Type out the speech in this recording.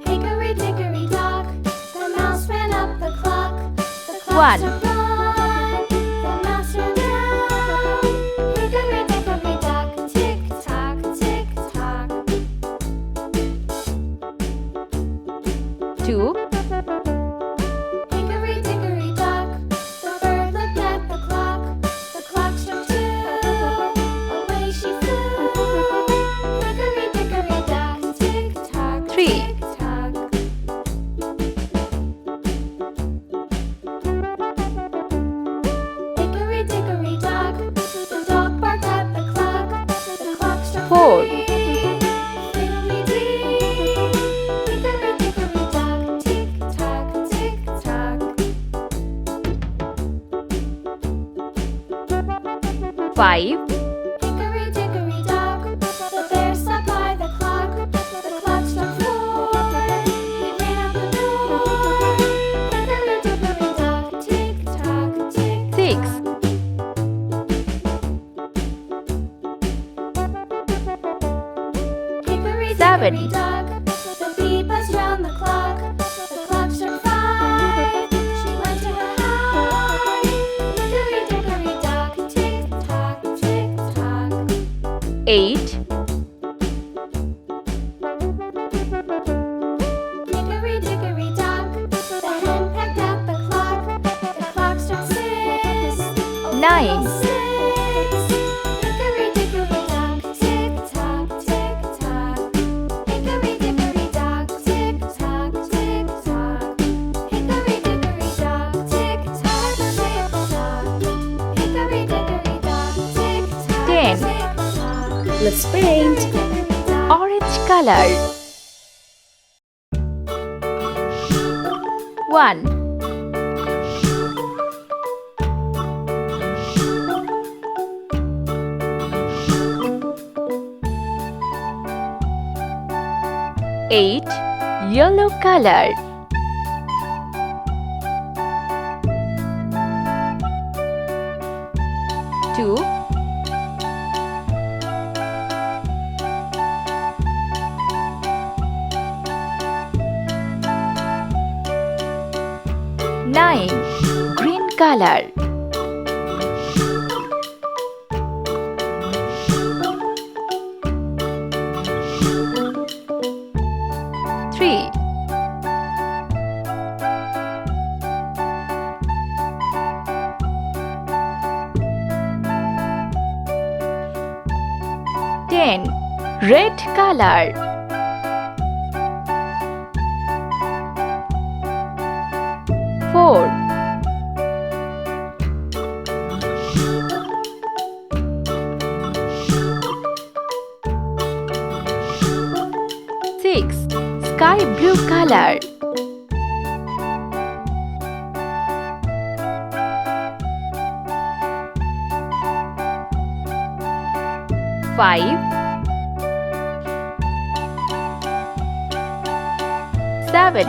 Hickory dickory dock, the mouse ran up the clock. The clock 1, struck one, the mouse ran down. Hickory dickory dock, tick tock, tick tock. 2, Hickory dickory dock, the bird looked at the clock. The clock struck two, away she flew. Hickory dickory dock, tick tock, 3, tick tock. Hickory dickory dock, the dog barked at the clock. The clock struck 4, three, fiddly-dee. Hickory dickory dock, tick tock, tick tock. 5, Hickory dickory dock, the bear sat by the clock. The clock struck four, he ran out the door. Hickory dickory dock, tick tock, tick 6, tock. Hickory 7, dickory dock, the bee buzzed round the clock. The clock struck five, she went to her hive. Hickory dickory dock, tick tock, tick tock. 8, Hickory dickory dock, the hen pecked at the clock. The clock struck six, oh, 9, six. Hickory dickory dock, tick tock, tick tock. Hickory dickory dock, tick tock, tick tock. Hickory dickory dock, tick tock, tick tock. Hickory dickory dock, tick tock, 10. tick tock. Let's paint. orange color. 1, 8, yellow color. 2, 9, green color. 3, 10, red color. 4, 6, sky blue color. 5, 7,